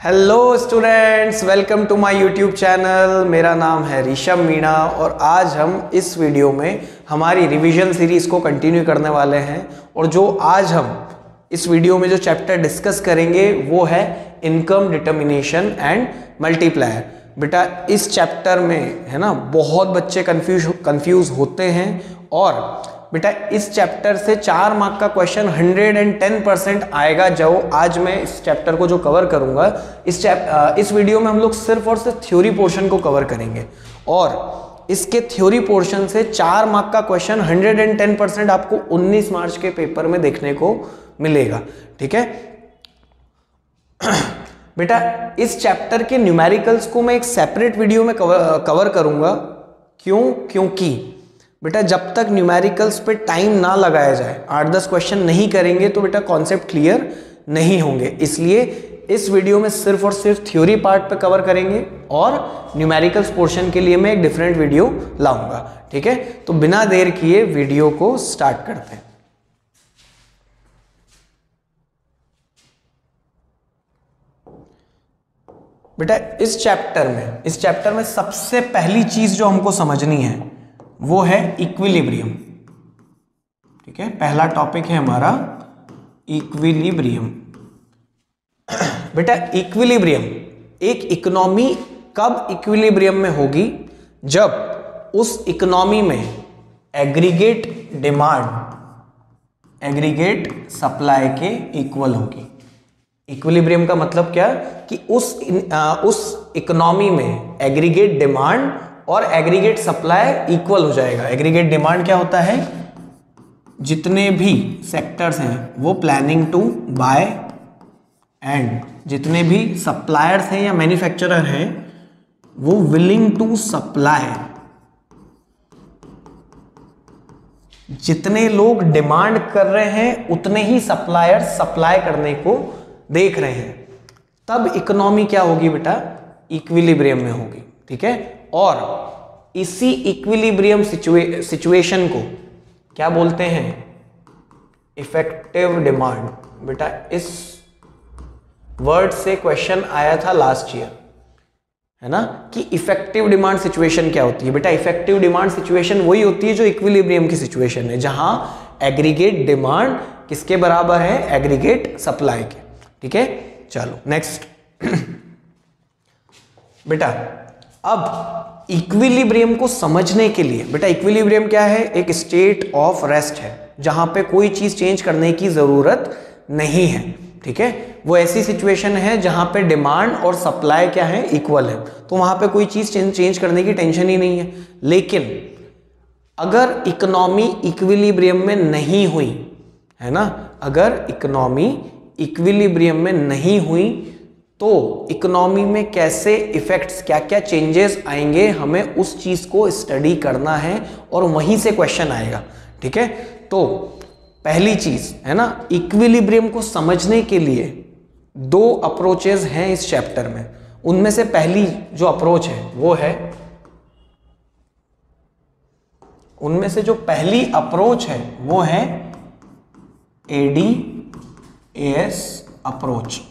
Hello students, welcome to my YouTube channel. मेरा नाम है ऋषभ मीणा और आज हम इस वीडियो में हमारी रिवीजन सीरीज़ को कंटिन्यू करने वाले हैं। और जो आज हम इस वीडियो में जो चैप्टर डिस्कस करेंगे वो है इनकम डिटर्मिनेशन एंड मल्टीप्लायर। बेटा इस चैप्टर में है ना बहुत बच्चे कंफ्यूज होते हैं और बेटा इस चैप्टर से 4 मार्क का क्वेश्चन 110% आएगा। जो आज मैं इस चैप्टर को जो कवर करूंगा, इस वीडियो में हम लोग सिर्फ और सिर्फ थ्योरी पोर्शन को कवर करेंगे और इसके थ्योरी पोर्शन से 4 मार्क का क्वेश्चन 110% आपको 19 मार्च के पेपर में देखने को मिलेगा। ठीक है बेटा, इस चैप्टर के न्यूमेरिकल्स को मैं एक सेपरेट वीडियो में कवर करूंगा। क्योंकि बेटा जब तक न्यूमेरिकल्स पे टाइम ना लगाया जाए, 8-10 क्वेश्चन नहीं करेंगे तो बेटा कॉन्सेप्ट क्लियर नहीं होंगे। इसलिए इस वीडियो में सिर्फ और सिर्फ थ्योरी पार्ट पे कवर करेंगे और न्यूमेरिकल्स पोर्शन के लिए मैं एक डिफरेंट वीडियो लाऊंगा। ठीक है, तो बिना देर किए वीडियो को स्टार्ट करते हैं। बेटा इस चैप्टर में सबसे पहली चीज जो हमको समझनी है वो है इक्विलिब्रियम। ठीक है, पहला टॉपिक है हमारा इक्विलिब्रियम। बेटा इक्विलिब्रियम, एक इकोनॉमी कब इक्विलिब्रियम में होगी? जब उस इकोनॉमी में एग्रीगेट डिमांड एग्रीगेट सप्लाई के इक्वल होगी। इक्विलिब्रियम का मतलब क्या कि उस इकोनॉमी में एग्रीगेट डिमांड और एग्रीगेट सप्लाई इक्वल हो जाएगा। एग्रीगेट डिमांड क्या होता है? जितने भी सेक्टर्स हैं वो प्लानिंग टू बाय एंड जितने भी सप्लायर्स हैं या मैन्युफैक्चरर हैं वो विलिंग टू सप्लाई। जितने लोग डिमांड कर रहे हैं उतने ही सप्लायर्स सप्लाई करने को देख रहे हैं, तब इकोनॉमी क्या होगी बेटा? इक्विलिब्रियम में होगी। ठीक है, और इसी इक्विलिब्रियम सिचुएशन को क्या बोलते हैं? Effective demand. बेटा इस वर्ड से क्वेश्चन आया था लास्ट ईयर, है ना, कि इफेक्टिव डिमांड सिचुएशन क्या होती है? बेटा इफेक्टिव डिमांड सिचुएशन वही होती है जो इक्विलिब्रियम की सिचुएशन है, जहां एग्रीगेट डिमांड किसके बराबर है? एग्रीगेट सप्लाई के। ठीक है, चलो नेक्स्ट। बेटा अब इक्विलिब्रियम को समझने के लिए, बेटा इक्विलिब्रियम क्या है? एक स्टेट ऑफ रेस्ट है जहां पे कोई चीज चेंज करने की जरूरत नहीं है। ठीक है, वो ऐसी सिचुएशन है जहां पे डिमांड और सप्लाई क्या है? इक्वल है, तो वहां पे कोई चीज चेंज करने की टेंशन ही नहीं है। लेकिन अगर इकोनॉमी इक्विलिब्रियम में नहीं हुई, है ना, अगर इकोनॉमी इक्विलिब्रियम में नहीं हुई तो इकोनॉमी में कैसे इफेक्ट्स, क्या क्या चेंजेस आएंगे, हमें उस चीज को स्टडी करना है और वहीं से क्वेश्चन आएगा। ठीक है, तो पहली चीज है ना, इक्विलिब्रियम को समझने के लिए 2 अप्रोचेस हैं इस चैप्टर में। उनमें से पहली जो अप्रोच है वो है, उनमें से जो पहली अप्रोच है वो है ADAS अप्रोच।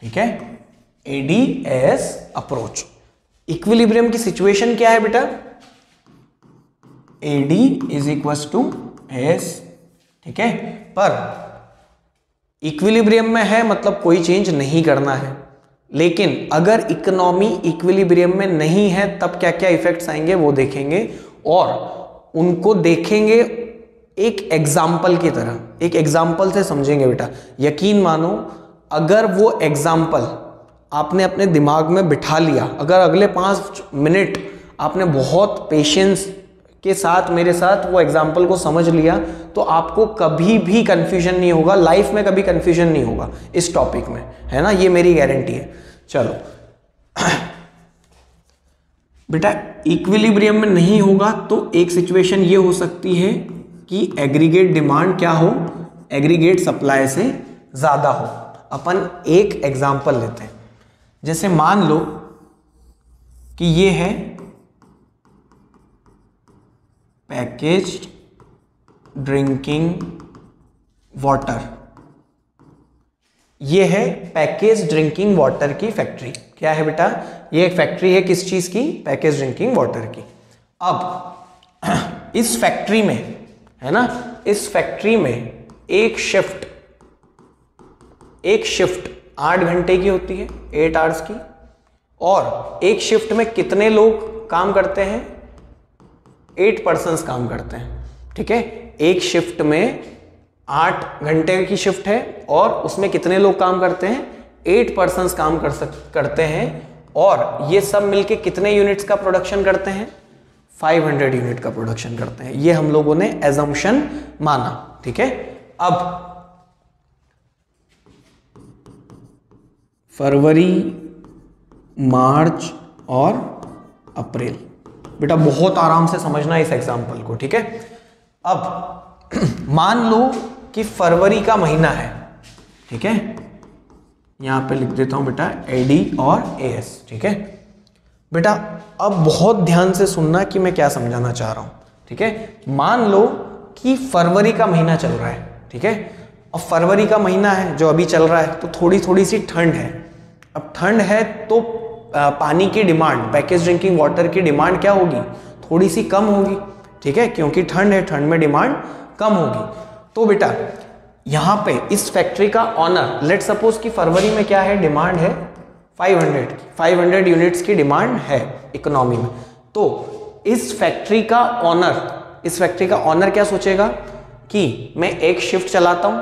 ठीक है, ADAS अप्रोच। इक्विलिब्रियम की सिचुएशन क्या है बेटा? AD is equal to AS। ठीक है, पर इक्विलिब्रियम में है मतलब कोई चेंज नहीं करना है। लेकिन अगर इकोनॉमी इक्विलिब्रियम में नहीं है तब क्या क्या इफेक्ट्स आएंगे वो देखेंगे और उनको देखेंगे एक एग्जाम्पल की तरह, एक एग्जाम्पल से समझेंगे। बेटा यकीन मानो, अगर वो एग्जाम्पल आपने अपने दिमाग में बिठा लिया, अगर अगले 5 मिनट आपने बहुत पेशेंस के साथ मेरे साथ वो एग्जाम्पल को समझ लिया, तो आपको कभी भी कंफ्यूजन नहीं होगा, लाइफ में कभी कंफ्यूजन नहीं होगा इस टॉपिक में, है ना, ये मेरी गारंटी है। चलो बेटा इक्विलिब्रियम में नहीं होगा तो एक सिचुएशन ये हो सकती है कि एग्रीगेट डिमांड क्या हो? एग्रीगेट सप्लाई से ज्यादा हो। अपन एक एग्जाम्पल लेते हैं, जैसे मान लो कि ये है पैकेज्ड ड्रिंकिंग वाटर, ये है पैकेज ड्रिंकिंग वाटर की फैक्ट्री। क्या है बेटा? ये एक फैक्ट्री है किस चीज की? पैकेज ड्रिंकिंग वाटर की। अब इस फैक्ट्री में है ना, इस फैक्ट्री में एक शिफ्ट 8 घंटे की होती है, 8 आवर्स की। और एक शिफ्ट में कितने लोग काम करते हैं? 8 पर्सन्स काम करते हैं। ठीक है, एक शिफ्ट में 8 घंटे की शिफ्ट है और उसमें कितने लोग काम करते हैं? 8 पर्सन्स काम करते हैं। और ये सब मिलके कितने यूनिट्स का प्रोडक्शन करते हैं? 500 यूनिट का प्रोडक्शन करते हैं। ये हम लोगों ने एजम्पशन माना। ठीक है, अब फरवरी, मार्च और अप्रैल, बेटा बहुत आराम से समझना इस एग्जाम्पल को। ठीक है, अब मान लो कि फरवरी का महीना है। ठीक है, यहां पे लिख देता हूं बेटा AD और AS। ठीक है बेटा, अब बहुत ध्यान से सुनना कि मैं क्या समझाना चाह रहा हूं। ठीक है, मान लो कि फरवरी का महीना चल रहा है। ठीक है, अब फरवरी का महीना है जो अभी चल रहा है, तो थोड़ी सी ठंड है। अब ठंड है तो पानी की डिमांड, पैकेज ड्रिंकिंग वाटर की डिमांड क्या होगी? थोड़ी सी कम होगी। ठीक है, क्योंकि ठंड है, ठंड में डिमांड कम होगी। तो बेटा यहां पे इस फैक्ट्री का ऑनर, लेट सपोज कि फरवरी में क्या है? डिमांड है 500 यूनिट्स की डिमांड है इकोनॉमी में। तो इस फैक्ट्री का ऑनर क्या सोचेगा कि मैं एक शिफ्ट चलाता हूं,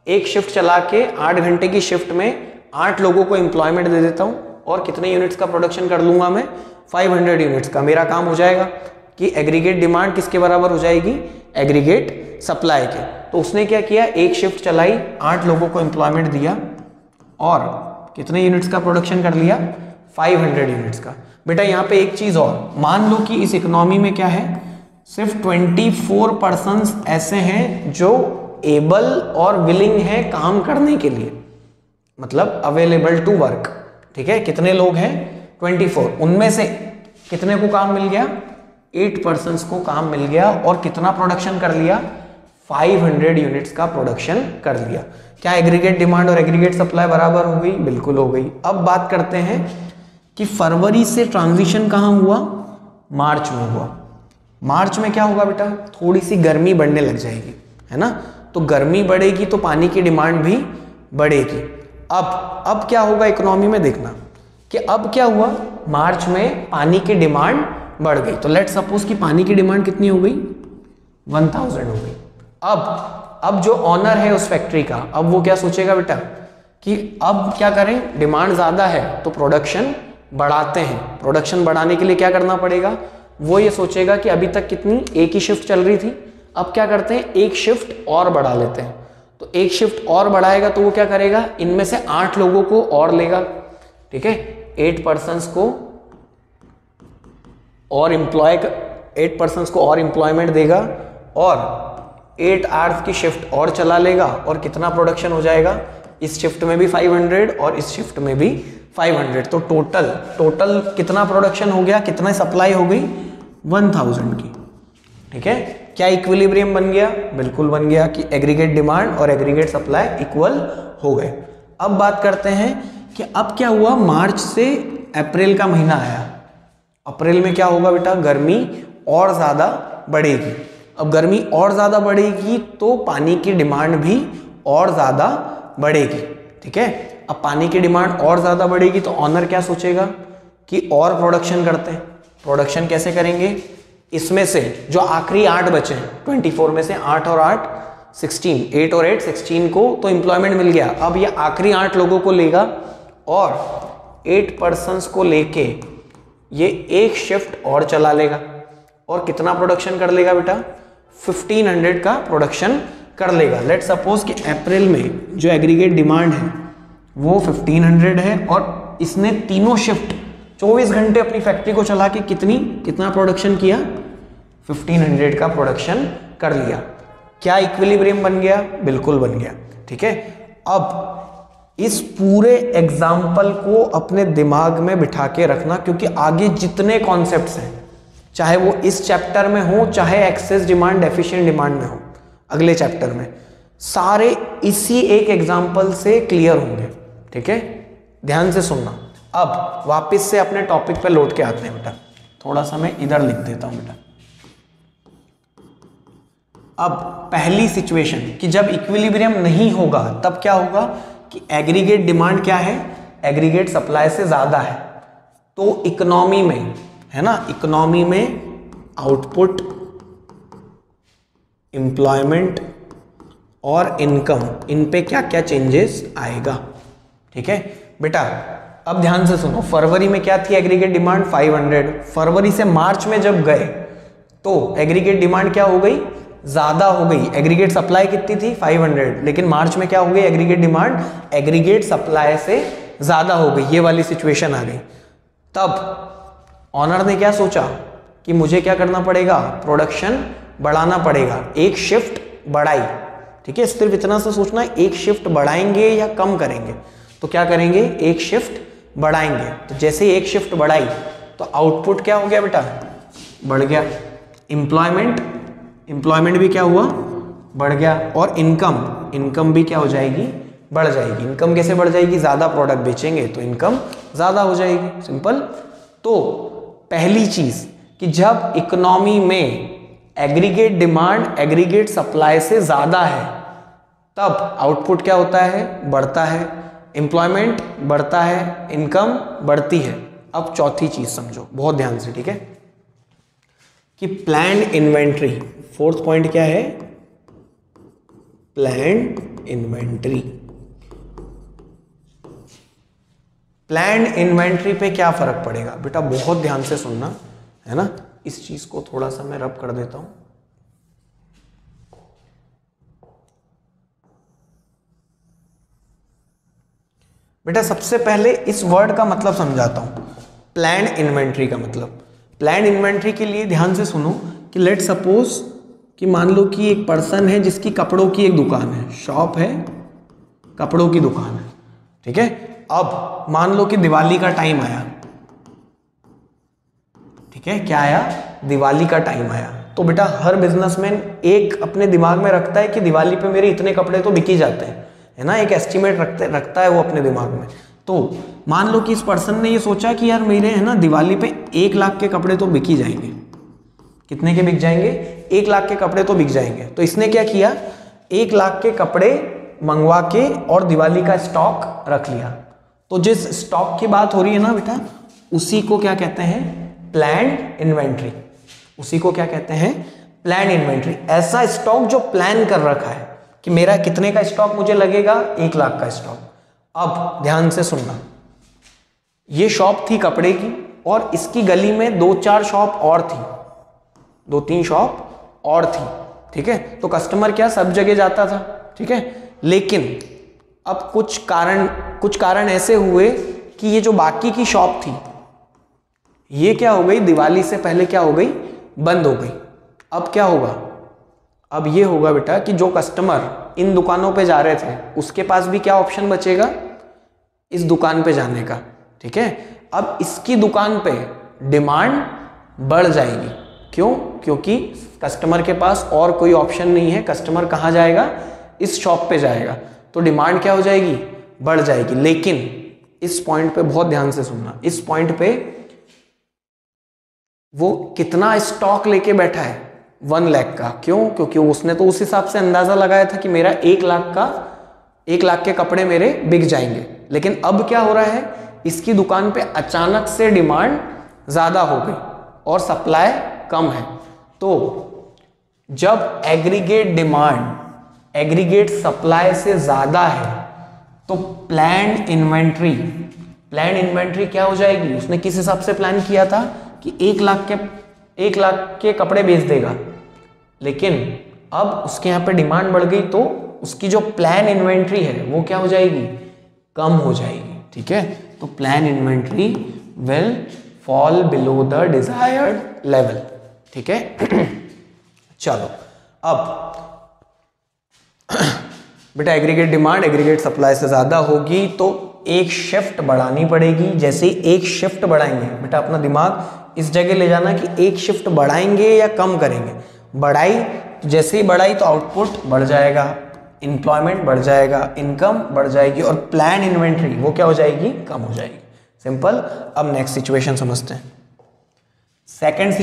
एक शिफ्ट चला के 8 घंटे की शिफ्ट में 8 लोगों को एम्प्लॉयमेंट दे देता हूं और कितने यूनिट्स का प्रोडक्शन कर लूंगा मैं? 500 यूनिट्स का। मेरा काम हो जाएगा कि एग्रीगेट डिमांड किसके बराबर हो जाएगी? एग्रीगेट सप्लाई के। तो उसने क्या किया? एक शिफ्ट चलाई, 8 लोगों को एम्प्लॉयमेंट दिया और कितने यूनिट्स का प्रोडक्शन कर लिया? 500 यूनिट्स का। बेटा यहाँ पे एक चीज और, मान लो कि इस इकोनॉमी में क्या है? सिर्फ 24 पर्सन्स ऐसे हैं जो एबल और विलिंग है काम करने के लिए, मतलब अवेलेबल टू वर्क। ठीक है, कितने लोग हैं? 24। उनमें से कितने को काम मिल गया? 8 पर्सन्स को काम मिल गया और कितना प्रोडक्शन कर लिया? 500 यूनिट्स का प्रोडक्शन कर लिया। क्या एग्रीगेट डिमांड और एग्रीगेट सप्लाई बराबर हो गई? बिल्कुल हो गई। अब बात करते हैं कि फरवरी से ट्रांजिशन कहां हुआ? मार्च में हुआ। मार्च में क्या होगा बेटा? थोड़ी सी गर्मी बढ़ने लग जाएगी, है ना? तो गर्मी बढ़ेगी तो पानी की डिमांड भी बढ़ेगी। अब क्या होगा इकोनॉमी में? देखना कि अब क्या हुआ, मार्च में पानी की डिमांड बढ़ गई। तो लेट सपोज कि पानी की डिमांड कितनी हो गई? 1000 हो गई। अब जो ऑनर है उस फैक्ट्री का, अब वो क्या सोचेगा बेटा कि अब क्या करें, डिमांड ज्यादा है तो प्रोडक्शन बढ़ाते हैं। प्रोडक्शन बढ़ाने के लिए क्या करना पड़ेगा? वो ये सोचेगा कि अभी तक कितनी, एक ही शिफ्ट चल रही थी, अब क्या करते हैं, एक शिफ्ट और बढ़ा लेते हैं। तो एक शिफ्ट और बढ़ाएगा तो वो क्या करेगा, इनमें से 8 लोगों को और लेगा। ठीक है, 8 पर्सन्स को और 8 पर्सन्स को और एम्प्लॉयमेंट देगा और 8 आवर्स की शिफ्ट और चला लेगा और कितना प्रोडक्शन हो जाएगा, इस शिफ्ट में भी 500 और इस शिफ्ट में भी 500। तो टोटल कितना प्रोडक्शन हो गया, कितना सप्लाई हो गई, 1000 की। ठीक है, क्या इक्विलिब्रियम बन गया? बिल्कुल बन गया कि एग्रीगेट डिमांड और एग्रीगेट सप्लाई इक्वल हो गए। अब बात करते हैं कि अब क्या हुआ, मार्च से अप्रैल का महीना आया। अप्रैल में क्या होगा बेटा, गर्मी और ज्यादा बढ़ेगी। अब गर्मी और ज्यादा बढ़ेगी तो पानी की डिमांड भी और ज्यादा बढ़ेगी। ठीक है, अब पानी की डिमांड और ज्यादा बढ़ेगी तो ऑनर क्या सोचेगा कि और प्रोडक्शन करते हैं। प्रोडक्शन कैसे करेंगे, इसमें से जो आखिरी 8 बचे हैं, 24 में से 8 और 8 16, 8 और 8 16 को तो एम्प्लॉयमेंट मिल गया। अब ये आखिरी 8 लोगों को लेगा और 8 पर्सन्स को लेके ये एक शिफ्ट और चला लेगा और कितना प्रोडक्शन कर लेगा बेटा, 1500 का प्रोडक्शन कर लेगा। लेट सपोज कि अप्रैल में जो एग्रीगेट डिमांड है वो 1500 है और इसने तीनों शिफ्ट 24 घंटे अपनी फैक्ट्री को चला के कितना प्रोडक्शन किया, 1500 का प्रोडक्शन कर लिया। क्या इक्विलिब्रियम बन गया? बिल्कुल बन गया। ठीक है, अब इस पूरे एग्जाम्पल को अपने दिमाग में बिठा के रखना, क्योंकि आगे जितने कॉन्सेप्ट्स हैं, चाहे वो इस चैप्टर में हो चाहे एक्सेस डिमांड डेफिशिएंट डिमांड में हो, अगले चैप्टर में सारे इसी एक एग्जाम्पल से क्लियर होंगे। ठीक है, ध्यान से सुनना। अब वापस से अपने टॉपिक पे लौट के आते हैं बेटा, थोड़ा सा मैं इधर लिख देता हूं बेटा। अब पहली सिचुएशन कि जब इक्विलिब्रियम नहीं होगा तब क्या होगा कि एग्रीगेट डिमांड क्या है, एग्रीगेट सप्लाई से ज्यादा है। तो इकोनॉमी में है ना, इकोनॉमी में आउटपुट, एम्प्लॉयमेंट और इनकम, इन पे क्या क्या चेंजेस आएगा। ठीक है बेटा, अब ध्यान से सुनो। फरवरी में क्या थी एग्रीगेट डिमांड 500। फरवरी से मार्च में जब गए तो एग्रीगेट डिमांड क्या हो गई, ज्यादा हो गई। एग्रीगेट सप्लाई कितनी थी 500, लेकिन मार्च में क्या हो गई एग्रीगेट डिमांड, एग्रीगेट सप्लाई से ज्यादा हो गई। ये वाली सिचुएशन आ गई। तब ऑनर ने क्या सोचा कि मुझे क्या करना पड़ेगा, प्रोडक्शन बढ़ाना पड़ेगा। एक शिफ्ट बढ़ाई। ठीक है, सिर्फ इतना सा सोचना, एक शिफ्ट बढ़ाएंगे या कम करेंगे। तो क्या करेंगे, एक शिफ्ट बढ़ाएंगे। तो जैसे एक शिफ्ट बढ़ाई तो आउटपुट क्या हो गया बेटा, बढ़ गया। एम्प्लॉयमेंट भी क्या हुआ, बढ़ गया। और इनकम भी क्या हो जाएगी, बढ़ जाएगी। इनकम कैसे बढ़ जाएगी, ज्यादा प्रोडक्ट बेचेंगे तो इनकम ज्यादा हो जाएगी, सिंपल। तो पहली चीज कि जब इकोनॉमी में एग्रीगेट डिमांड एग्रीगेट सप्लाई से ज्यादा है तब आउटपुट क्या होता है, बढ़ता है। एम्प्लॉयमेंट बढ़ता है, इनकम बढ़ती है। अब चौथी चीज समझो बहुत ध्यान से, ठीक है, कि प्लान्ड इन्वेंट्री। फोर्थ पॉइंट क्या है, प्लान्ड इन्वेंट्री। प्लान्ड इन्वेंट्री पे क्या फर्क पड़ेगा बेटा, बहुत ध्यान से सुनना है ना। इस चीज को थोड़ा सा मैं रब कर देता हूं। बेटा सबसे पहले इस वर्ड का मतलब समझाता हूं। प्लान्ड इन्वेंट्री का मतलब, प्लान्ड इन्वेंट्री के लिए ध्यान से सुनो कि लेट सपोज कि मान लो कि एक पर्सन है जिसकी कपड़ों की एक दुकान है, शॉप है, कपड़ों की दुकान है। ठीक है, अब मान लो कि दिवाली का टाइम आया। ठीक है, क्या आया, दिवाली का टाइम आया। तो बेटा हर बिजनेसमैन एक अपने दिमाग में रखता है कि दिवाली पे मेरे इतने कपड़े तो बिक ही जाते हैं, है ना, एक एस्टिमेट रखता है वो अपने दिमाग में। तो मान लो कि इस पर्सन ने ये सोचा कि यार मेरे है ना दिवाली पे 1 लाख के कपड़े तो बिक ही जाएंगे। कितने के बिक जाएंगे, 1 लाख के कपड़े तो बिक जाएंगे। तो इसने क्या किया, 1 लाख के कपड़े मंगवा के और दिवाली का स्टॉक रख लिया। तो जिस स्टॉक की बात हो रही है ना बेटा, उसी को क्या कहते हैं, प्लान्ड इन्वेंट्री। उसी को क्या कहते हैं, प्लान्ड इन्वेंट्री। ऐसा स्टॉक जो प्लान कर रखा है कि मेरा कितने का स्टॉक मुझे लगेगा, 1 लाख का स्टॉक। अब ध्यान से सुनना, ये शॉप थी कपड़े की और इसकी गली में 2-4 शॉप और थी, 2-3 शॉप और थी। ठीक है, तो कस्टमर क्या सब जगह जाता था। ठीक है, लेकिन अब कुछ कारण ऐसे हुए कि ये जो बाकी की शॉप थी ये क्या हो गई, दिवाली से पहले क्या हो गई, बंद हो गई। अब क्या होगा, अब ये होगा बेटा कि जो कस्टमर इन दुकानों पे जा रहे थे उसके पास भी क्या ऑप्शन बचेगा, इस दुकान पे जाने का। ठीक है, अब इसकी दुकान पे डिमांड बढ़ जाएगी। क्यों, क्योंकि कस्टमर के पास और कोई ऑप्शन नहीं है। कस्टमर कहाँ जाएगा, इस शॉप पे जाएगा। तो डिमांड क्या हो जाएगी, बढ़ जाएगी। लेकिन इस पॉइंट पे बहुत ध्यान से सुनना, इस पॉइंट पे वो कितना स्टॉक लेके बैठा है, 1 लाख का। क्यों, क्योंकि उसने तो उस हिसाब से अंदाजा लगाया था कि मेरा 1 लाख के कपड़े मेरे बिक जाएंगे। लेकिन अब क्या हो रहा है, इसकी दुकान पे अचानक से डिमांड ज्यादा हो गई और सप्लाई कम है। तो जब एग्रीगेट डिमांड एग्रीगेट सप्लाई से ज्यादा है तो प्लान्ड इन्वेंट्री क्या हो जाएगी, उसने किस हिसाब से प्लान किया था कि 1 लाख के कपड़े बेच देगा। लेकिन अब उसके यहाँ पे डिमांड बढ़ गई तो उसकी जो प्लान इन्वेंट्री है वो क्या हो जाएगी, कम हो जाएगी। ठीक है, तो plan inventory will fall below the desired level. ठीक है चलो, अब बेटा एग्रीगेट डिमांड एग्रीगेट सप्लाई से ज्यादा होगी तो एक शिफ्ट बढ़ानी पड़ेगी। जैसे ही एक शिफ्ट बढ़ाएंगे, बेटा अपना दिमाग इस जगह ले जाना कि एक शिफ्ट बढ़ाएंगे या कम करेंगे। बढ़ाई, जैसे ही बढ़ाई तो आउटपुट बढ़ जाएगा। एम्प्लॉयमेंट बढ़ जाएगा, इनकम बढ़ जाएगी और प्लान इन्वेंट्री वो क्या हो जाएगी, कम हो जाएगी। सिंपल। अब नेक्स्ट सिचुएशन समझते हैं। सेकंड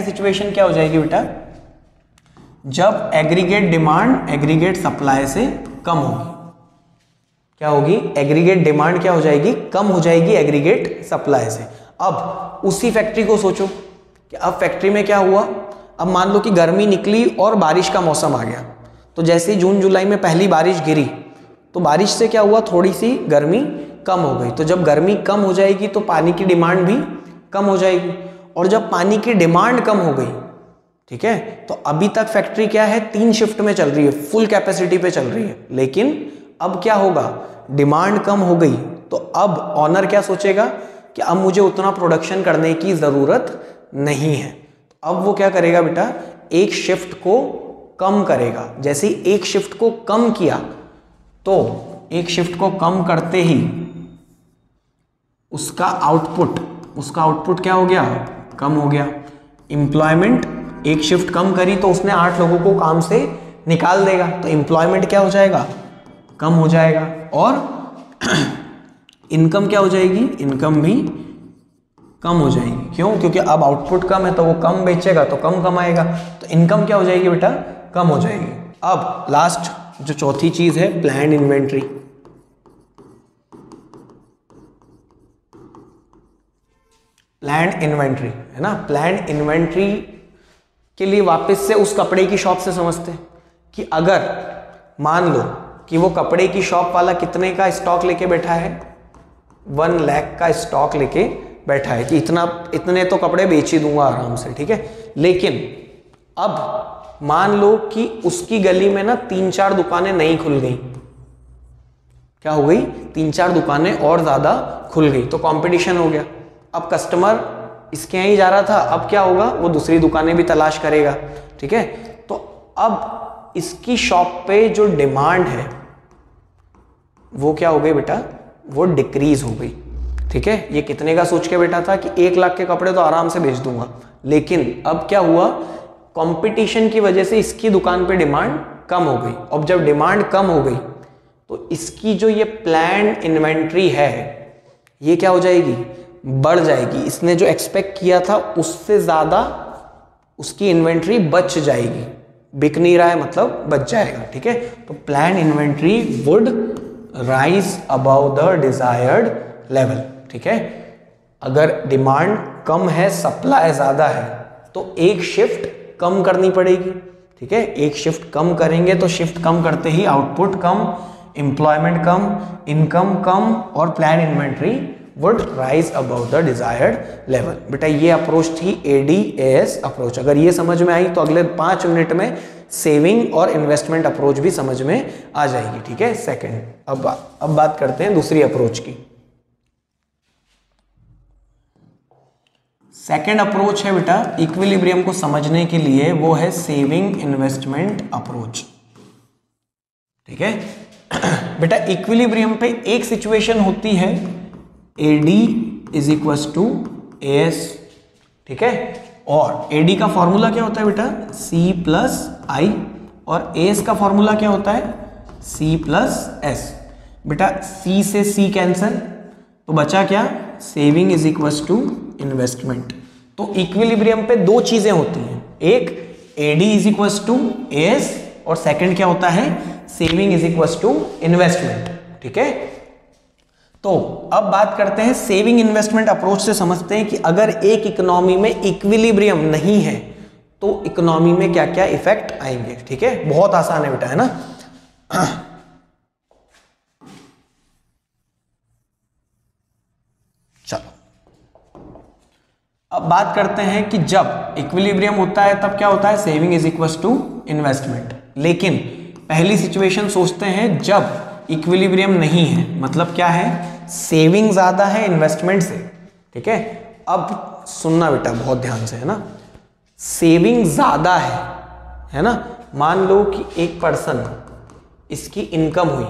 सिचुएशन क्या हो जाएगी बेटा, जब एग्रीगेट डिमांड एग्रीगेट सप्लाई से कम होगी। क्या होगी, एग्रीगेट डिमांड क्या हो जाएगी, कम हो जाएगी एग्रीगेट सप्लाई से। अब उसी फैक्ट्री को सोचो कि अब फैक्ट्री में क्या हुआ, अब मान लो कि गर्मी निकली और बारिश का मौसम आ गया, तो जैसे ही जून जुलाई में पहली बारिश गिरी तो बारिश से क्या हुआ, थोड़ी सी गर्मी कम हो गई। तो जब गर्मी कम हो जाएगी तो पानी की डिमांड भी कम हो जाएगी, और जब पानी की डिमांड कम हो गई, ठीक है, तो अभी तक फैक्ट्री क्या है, 3 शिफ्ट में चल रही है, फुल कैपेसिटी पे चल रही है, लेकिन अब क्या होगा, डिमांड कम हो गई, तो अब ऑनर क्या सोचेगा कि अब मुझे उतना प्रोडक्शन करने की ज़रूरत नहीं है। तो अब वो क्या करेगा बेटा, एक शिफ्ट को कम करेगा। जैसे ही एक शिफ्ट को कम किया तो एक शिफ्ट को कम करते ही उसका आउटपुट क्या हो गया, कम हो गया। एम्प्लॉयमेंट एक शिफ्ट कम करी तो उसने 8 लोगों को काम से निकाल देगा, तो एम्प्लॉयमेंट क्या हो जाएगा, कम हो जाएगा। और इनकम क्या हो जाएगी, इनकम भी कम हो जाएगी। क्यों, क्योंकि अब आउटपुट कम है तो वो कम बेचेगा तो कम कमाएगा, तो इनकम क्या हो जाएगी बेटा, कम हो जाएगी। अब लास्ट जो चौथी चीज है, प्लान्ड इन्वेंट्री। प्लान्ड इन्वेंट्री है ना, प्लान्ड इन्वेंट्री के लिए वापस से उस कपड़े की शॉप से समझते हैं कि अगर मान लो कि वो कपड़े की शॉप वाला कितने का स्टॉक लेके बैठा है, 1 लाख का स्टॉक लेके बैठा है कि इतने तो कपड़े बेच ही दूंगा आराम से, ठीक है। लेकिन अब मान लो कि उसकी गली में ना 3-4 दुकानें नई खुल गई। क्या हो गई, 3-4 दुकानें और ज्यादा खुल गई, तो कंपटीशन हो गया। अब कस्टमर इसके यहाँ ही जा रहा था, अब क्या होगा, वो दूसरी दुकानें भी तलाश करेगा, ठीक है। तो अब इसकी शॉप पे जो डिमांड है वो क्या हो गई बेटा, वो डिक्रीज हो गई, ठीक है। ये कितने का सोच के बैठा था कि 1 लाख के कपड़े तो आराम से बेच दूंगा, लेकिन अब क्या हुआ, कंपटीशन की वजह से इसकी दुकान पे डिमांड कम हो गई। अब जब डिमांड कम हो गई तो इसकी जो ये प्लान्ड इन्वेंट्री है ये क्या हो जाएगी, बढ़ जाएगी। इसने जो एक्सपेक्ट किया था उससे ज्यादा उसकी इन्वेंट्री बच जाएगी, बिक नहीं रहा है मतलब बच जाएगा, ठीक है। तो planned inventory would rise above the desired level, ठीक है। अगर डिमांड कम है, सप्लाई ज्यादा है, तो एक शिफ्ट कम करनी पड़ेगी, ठीक है। एक शिफ्ट कम करेंगे तो शिफ्ट कम करते ही आउटपुट कम, एम्प्लॉयमेंट कम, इनकम कम, और plan inventory would rise above the desired level. बेटा ये अप्रोच थी ADAS अप्रोच। अगर ये समझ में आई तो अगले 5 मिनट में सेविंग और इन्वेस्टमेंट अप्रोच भी समझ में आ जाएगी, ठीक है। सेकंड, अब बात करते हैं दूसरी अप्रोच की। सेकेंड अप्रोच है बेटा इक्विलिब्रियम को समझने के लिए, वो है सेविंग इन्वेस्टमेंट अप्रोच, ठीक है। बेटा इक्विलिब्रियम पे एक सिचुएशन होती है AD is equal to AS, ठीक है। और AD का फॉर्मूला क्या होता है बेटा, C+I, और AS का फॉर्मूला क्या होता है, C+S। बेटा C से C कैंसिल, तो बचा क्या, saving is equal to investment. तो इक्विलिब्रियम पे 2 चीजें होती हैं, एक AD is equal to AS, और सेकंड क्या होता है, saving is equal to investment, ठीक है। तो अब बात करते हैं सेविंग इन्वेस्टमेंट अप्रोच से, समझते हैं कि अगर एक इकोनॉमी में इक्विलिब्रियम नहीं है तो इकोनॉमी में क्या क्या इफेक्ट आएंगे, ठीक है। बहुत आसान है बेटा, है ना। चलो अब बात करते हैं कि जब इक्विलिब्रियम होता है तब क्या होता है, saving is equal to investment. लेकिन पहली सिचुएशन सोचते हैं जब इक्विलिब्रियम नहीं है, मतलब क्या है, सेविंग ज्यादा है इन्वेस्टमेंट से, ठीक है। अब सुनना बेटा बहुत ध्यान से, है ना। सेविंग ज्यादा है ना। मान लो कि एक पर्सन, इसकी इनकम हुई,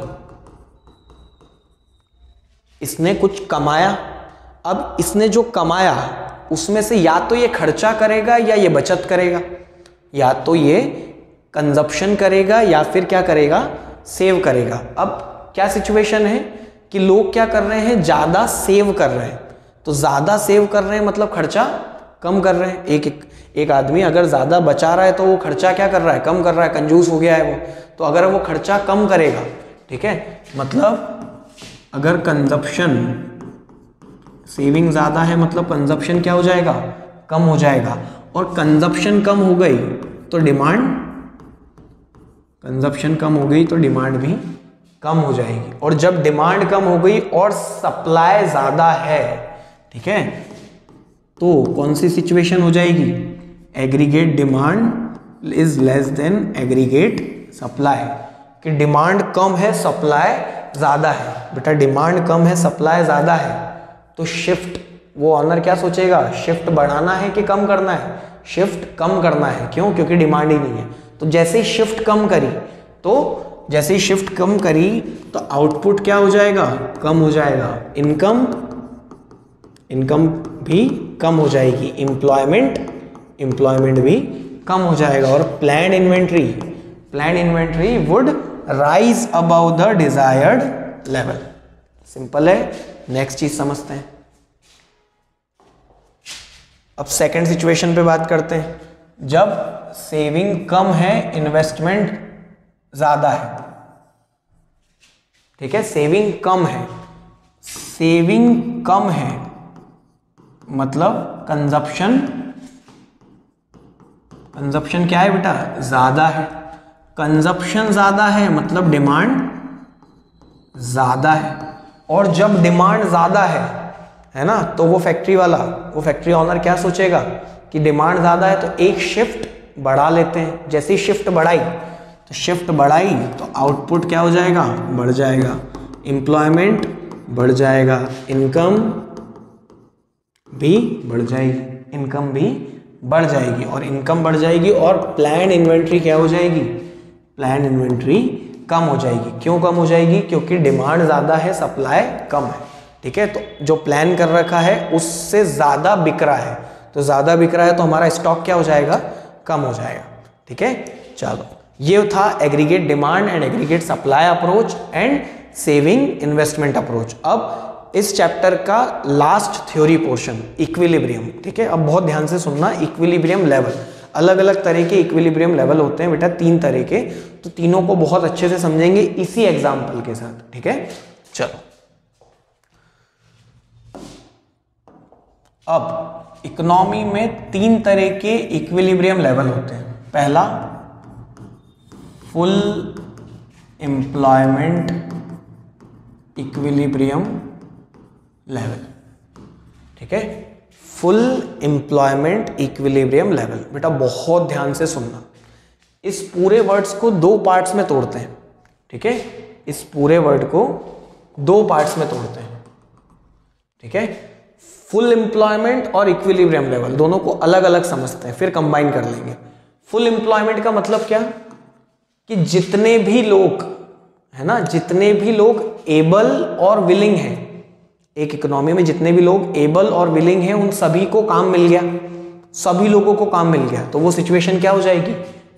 इसने कुछ कमाया, अब इसने जो कमाया उसमें से या तो ये खर्चा करेगा या ये बचत करेगा। या तो ये कंजप्शन करेगा या फिर क्या करेगा, सेव करेगा। अब क्या सिचुएशन है कि लोग क्या कर रहे हैं, ज़्यादा सेव कर रहे हैं। तो ज़्यादा सेव कर रहे हैं मतलब खर्चा कम कर रहे हैं। एक आदमी अगर ज़्यादा बचा रहा है तो वो खर्चा क्या कर रहा है, कम कर रहा है, कंजूस हो गया है वो। तो अगर वो खर्चा कम करेगा, ठीक है, मतलब अगर कंजप्शन, सेविंग ज़्यादा है मतलब कंजप्शन क्या हो जाएगा, कम हो जाएगा। और कंजप्शन कम हो गई तो डिमांड, कंजप्शन कम हो गई तो डिमांड भी कम हो जाएगी। और जब डिमांड कम हो गई और सप्लाई ज़्यादा है, ठीक है, तो कौन सी सिचुएशन हो जाएगी, aggregate demand is less than aggregate supply. कि डिमांड कम है सप्लाई ज़्यादा है। बेटा डिमांड कम है सप्लाई ज़्यादा है तो शिफ्ट, वो ऑनर क्या सोचेगा, शिफ्ट बढ़ाना है कि कम करना है, शिफ्ट कम करना है। क्यों, क्योंकि डिमांड ही नहीं है। तो जैसे ही शिफ्ट कम करी, तो जैसे ही शिफ्ट कम करी तो आउटपुट क्या हो जाएगा, कम हो जाएगा। इनकम भी कम हो जाएगी, एम्प्लॉयमेंट भी कम हो जाएगा। और planned inventory would rise above the desired level. Simple है। नेक्स्ट चीज समझते हैं। अब सेकंड सिचुएशन पे बात करते हैं। जब सेविंग कम है, इन्वेस्टमेंट ज्यादा है, ठीक है, सेविंग कम है मतलब कंजप्शन क्या है बेटा, ज्यादा है। कंजप्शन ज्यादा है मतलब डिमांड ज्यादा है। और जब डिमांड ज्यादा है ना, तो वो फैक्ट्री ऑनर क्या सोचेगा कि डिमांड ज्यादा है तो एक शिफ्ट बढ़ा लेते हैं। जैसे ही शिफ्ट बढ़ाई तो आउटपुट क्या हो जाएगा, बढ़ जाएगा, एम्प्लॉयमेंट बढ़ जाएगा, इनकम भी बढ़ जाएगी और इनकम बढ़ जाएगी। और प्लान्ड इन्वेंट्री क्या हो जाएगी, प्लान्ड इन्वेंट्री कम हो जाएगी। क्यों कम हो जाएगी, क्योंकि डिमांड ज़्यादा है, सप्लाई कम है, ठीक है। तो जो प्लान कर रखा है उससे ज़्यादा बिक रहा है, तो हमारा स्टॉक क्या हो जाएगा, कम हो जाएगा, ठीक है। चलो, ये था aggregate demand and aggregate supply approach and saving investment approach. अब इस चैप्टर का लास्ट थ्योरी पोर्शन इक्विलिब्रियम, ठीक है। अब बहुत ध्यान से सुनना, इक्विलिब्रियम लेवल, अलग अलग तरह के इक्विलिब्रियम लेवल होते हैं बेटा, 3 तरह के। तो तीनों को बहुत अच्छे से समझेंगे इसी एग्जाम्पल के साथ, ठीक है। चलो, अब इकोनॉमी में 3 तरह के इक्विलिब्रियम लेवल होते हैं। पहला फुल एम्प्लॉयमेंट इक्विलिब्रियम लेवल, ठीक है, फुल एम्प्लॉयमेंट इक्विलिब्रियम लेवल। बेटा बहुत ध्यान से सुनना, इस पूरे वर्ड्स को 2 पार्ट्स में तोड़ते हैं, ठीक है, इस पूरे वर्ड को 2 पार्ट्स में तोड़ते हैं, ठीक है। फुल एम्प्लॉयमेंट और इक्विलिब्रियम लेवल दोनों को अलग अलग समझते हैं, फिर कंबाइन कर लेंगे। फुल एम्प्लॉयमेंट का मतलब क्या, कि जितने भी लोग है ना, जितने भी लोग एबल और विलिंग हैं, एक इकोनॉमी में जितने भी लोग एबल और विलिंग हैं उन सभी को काम मिल गया, सभी लोगों को काम मिल गया, तो वो सिचुएशन क्या हो जाएगी,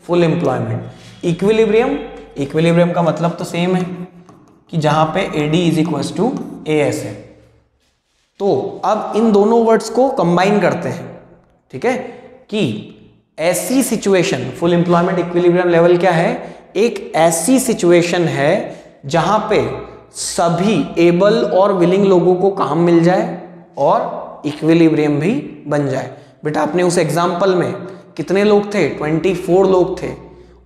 फुल एम्प्लॉयमेंट। इक्विलिब्रियम का मतलब तो सेम है कि जहां पे AD = AS है। तो अब इन दोनों वर्ड्स को कंबाइन करते हैं, ठीक है, कि ऐसी situation, full employment equilibrium level क्या है, एक ऐसी सिचुएशन है जहां पे सभी एबल और विलिंग लोगों को काम मिल जाए और इक्विलिब्रियम भी बन जाए। बेटा आपने उस एग्जाम्पल में कितने लोग थे, 24 लोग थे,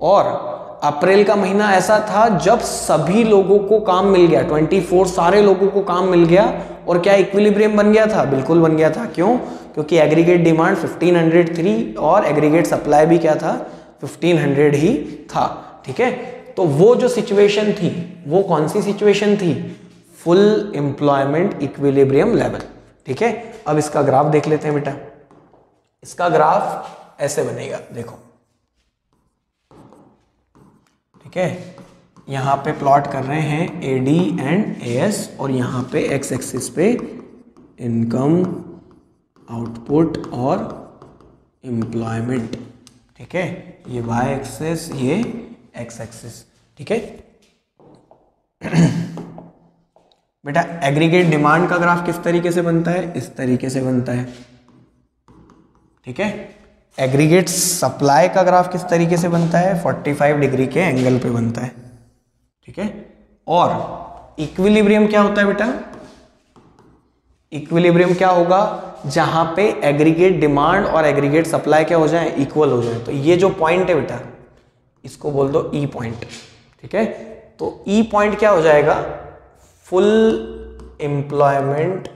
और अप्रैल का महीना ऐसा था जब सभी लोगों को काम मिल गया, 24 सारे लोगों को काम मिल गया, और क्या इक्विलिब्रियम बन गया था, बिल्कुल बन गया था। क्यों, क्योंकि एग्रीगेट डिमांड 1503 और एग्रीगेट सप्लाई भी क्या था, 1500 ही था, ठीक है। तो वो जो सिचुएशन थी वो कौन सी सिचुएशन थी, फुल एम्प्लॉयमेंट इक्विलिब्रियम लेवल, ठीक है। अब इसका ग्राफ देख लेते हैं बेटा। इसका ग्राफ ऐसे बनेगा, देखो, ठीक है। यहां पे प्लॉट कर रहे हैं AD एंड AS, और यहां पे एक्स एक्सिस पे इनकम, आउटपुट और एम्प्लॉयमेंट, ठीक है। ये y एक्सिस, ये x एक्सिस, ठीक है। बेटा एग्रीगेट डिमांड का ग्राफ किस तरीके से बनता है? इस तरीके से बनता है, ठीक है। एग्रीगेट सप्लाई का ग्राफ किस तरीके से बनता है? 45 डिग्री के एंगल पे बनता है, ठीक है। और इक्विलिब्रियम क्या होता है बेटा? इक्विलिब्रियम क्या होगा? जहां पे एग्रीगेट डिमांड और एग्रीगेट सप्लाई क्या हो जाए? इक्वल हो जाए। तो ये जो पॉइंट है बेटा, इसको बोल दो ई पॉइंट, ठीक है। तो ई पॉइंट क्या हो जाएगा? फुल एम्प्लॉयमेंट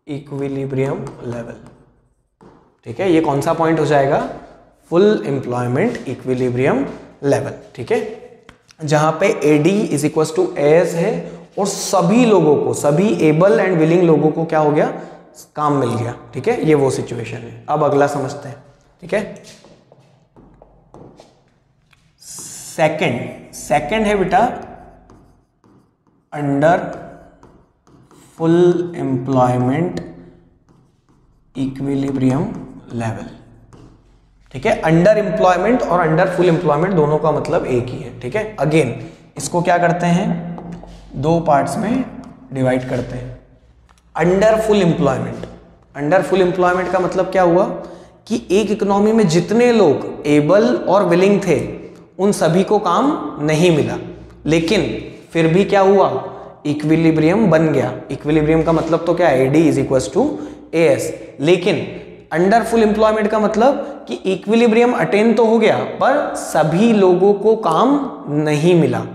इक्विलिब्रियम लेवल, ठीक है। ये कौन सा पॉइंट हो जाएगा? फुल एम्प्लॉयमेंट इक्विलिब्रियम लेवल, ठीक है। जहां पे AD is equal to AS है और सभी लोगों को, सभी एबल एंड विलिंग लोगों को क्या हो गया? काम मिल गया, ठीक है। ये वो सिचुएशन है। अब अगला समझते हैं, ठीक है। सेकंड है बेटा under full employment equilibrium level, ठीक है। अंडर एम्प्लॉयमेंट और अंडर फुल एम्प्लॉयमेंट दोनों का मतलब एक ही है, ठीक है। अगेन इसको क्या करते हैं? दो पार्ट्स में डिवाइड करते हैं। Under full employment, under full employment का मतलब क्या हुआ कि एक इकोनॉमी में जितने लोग एबल और विलिंग थे उन सभी को काम नहीं मिला, लेकिन फिर भी क्या हुआ? इक्विलिब्रियम बन गया। इक्विलिब्रियम का मतलब तो क्या है? AD is equal to AS। लेकिन अंडर फुल एम्प्लॉयमेंट का मतलब कि इक्विलिब्रियम अटेन तो हो गया पर सभी लोगों को काम नहीं मिला।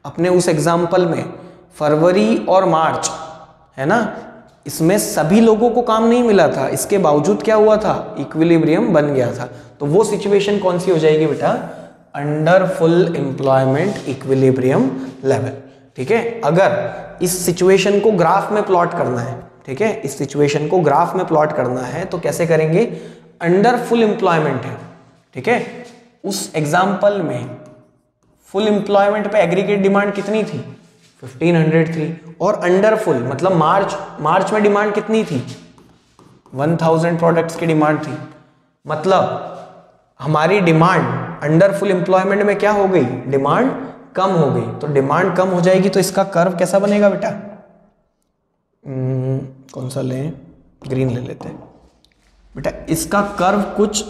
अपने उस एग्जाम्पल में फरवरी और मार्च है ना, इसमें सभी लोगों को काम नहीं मिला था, इसके बावजूद क्या हुआ था? इक्विलिब्रियम बन गया था। तो वो सिचुएशन कौन सी हो जाएगी बेटा? Under full employment equilibrium level, ठीक है। अगर इस सिचुएशन को ग्राफ में प्लॉट करना है, ठीक है, इस सिचुएशन को ग्राफ में प्लॉट करना है तो कैसे करेंगे? अंडर फुल एम्प्लॉयमेंट है, ठीक है। उस एग्जाम्पल में फुल एम्प्लॉयमेंट पे एग्रीगेट डिमांड कितनी थी? 1500 थी। और अंडर फुल मतलब मार्च में डिमांड कितनी थी? 1000 प्रोडक्ट्स की डिमांड थी। मतलब हमारी डिमांड अंडर फुल एम्प्लॉयमेंट में क्या हो गई? डिमांड कम हो गई। तो डिमांड कम हो जाएगी तो इसका कर्व कैसा बनेगा बेटा? कौन सा लें? ग्रीन ले लेते हैं बेटा। इसका कर्व कुछ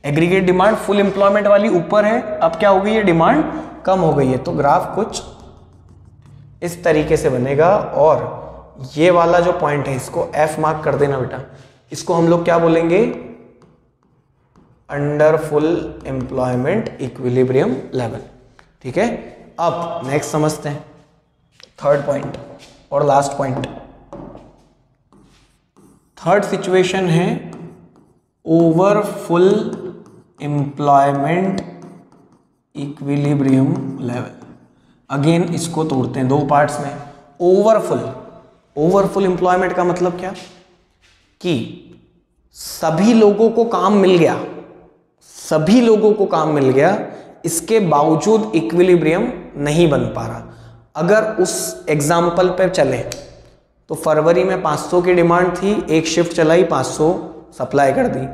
एग्रीगेट डिमांड फुल एम्प्लॉयमेंट वाली ऊपर है, अब क्या हो गई है? डिमांड कम हो गई है। तो ग्राफ कुछ इस तरीके से बनेगा और ये वाला जो पॉइंट है इसको F मार्क कर देना बेटा। इसको हम लोग क्या बोलेंगे? Under full employment equilibrium level, ठीक है। अब नेक्स्ट समझते हैं थर्ड पॉइंट और लास्ट पॉइंट। थर्ड सिचुएशन है over full employment equilibrium level. Again इसको तोड़ते हैं दो पार्ट्स में। ओवरफुल एम्प्लॉयमेंट का मतलब क्या? कि सभी लोगों को काम मिल गया, सभी लोगों को काम मिल गया, इसके बावजूद इक्विलिब्रियम नहीं बन पा रहा। अगर उस एग्जाम्पल पे चले तो फरवरी में 500 की डिमांड थी, एक शिफ्ट चलाई, 500 सप्लाई कर दी।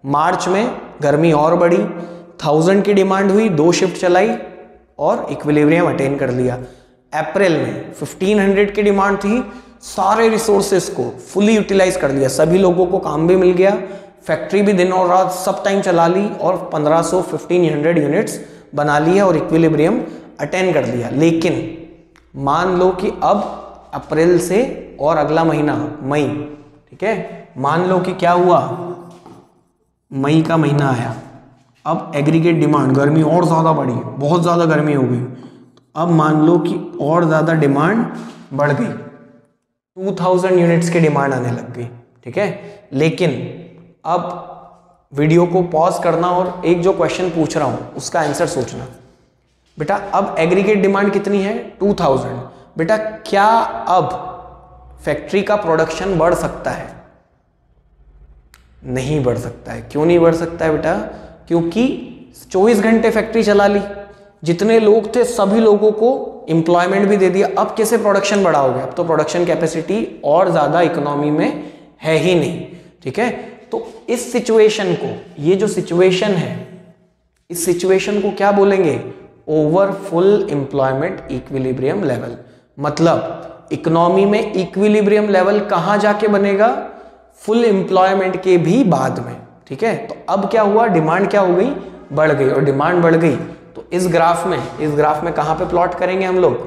मार्च में गर्मी और बढ़ी, 1000 की डिमांड हुई, 2 शिफ्ट चलाई और इक्विलिब्रियम अटेन कर लिया। अप्रैल में 1500 की डिमांड थी, सारे रिसोर्सेस को फुली यूटिलाइज कर लिया, सभी लोगों को काम भी मिल गया, फैक्ट्री भी दिन और रात सब टाइम चला ली और 1500 यूनिट्स बना लिया और इक्विलिब्रियम अटेन कर लिया। लेकिन मान लो कि अब अप्रैल से और अगला महीना मई, ठीक है, मान लो कि क्या हुआ, मई का महीना आया, अब एग्रीगेट डिमांड, गर्मी और ज़्यादा बढ़ी, बहुत ज़्यादा गर्मी हो गई। अब मान लो कि और ज़्यादा डिमांड बढ़ गई, 2000 यूनिट्स की डिमांड आने लग गई, ठीक है। लेकिन अब वीडियो को पॉज करना और एक जो क्वेश्चन पूछ रहा हूँ उसका आंसर सोचना। बेटा अब एग्रीगेट डिमांड कितनी है? 2000। बेटा क्या अब फैक्ट्री का प्रोडक्शन बढ़ सकता है? नहीं बढ़ सकता है। क्यों नहीं बढ़ सकता है बेटा? क्योंकि 24 घंटे फैक्ट्री चला ली, जितने लोग थे सभी लोगों को एम्प्लॉयमेंट भी दे दिया, अब कैसे प्रोडक्शन बढ़ाओगे? अब तो प्रोडक्शन कैपेसिटी और ज़्यादा इकोनॉमी में है ही नहीं, ठीक है। तो इस सिचुएशन को, ये जो सिचुएशन है इस सिचुएशन को क्या बोलेंगे? Over full employment equilibrium level. मतलब इकोनॉमी में इक्विलिब्रियम लेवल कहां जाके बनेगा? फुल एम्प्लॉयमेंट के भी बाद में। ठीक है, तो अब क्या हुआ? डिमांड क्या हो गई? बढ़ गई। और डिमांड बढ़ गई तो इस ग्राफ में कहां पे प्लॉट करेंगे हम लोग?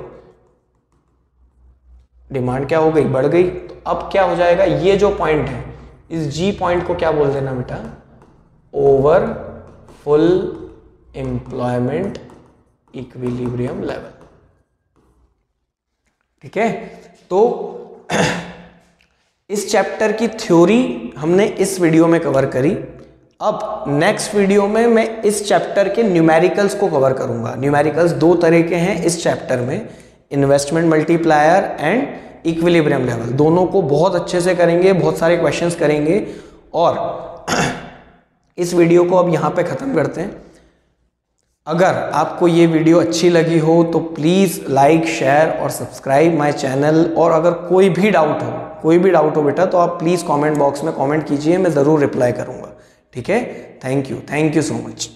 डिमांड क्या हो गई? बढ़ गई। तो अब क्या हो जाएगा? ये जो पॉइंट है, इस जी पॉइंट को क्या बोल देना बेटा? Over full employment equilibrium level. ठीक है, तो इस चैप्टर की थ्योरी हमने इस वीडियो में कवर करी। अब नेक्स्ट वीडियो में मैं इस चैप्टर के न्यूमेरिकल्स को कवर करूंगा। न्यूमेरिकल्स दो तरह के हैं इस चैप्टर में, investment multiplier and equilibrium level. दोनों को बहुत अच्छे से करेंगे, बहुत सारे क्वेश्चंस करेंगे। और इस वीडियो को अब यहाँ पे ख़त्म करते हैं। अगर आपको ये वीडियो अच्छी लगी हो तो प्लीज़ लाइक, शेयर और सब्सक्राइब माय चैनल। और अगर कोई भी डाउट हो बेटा, तो आप प्लीज़ कमेंट बॉक्स में कमेंट कीजिए, मैं ज़रूर रिप्लाई करूँगा। ठीक है, थैंक यू सो मच।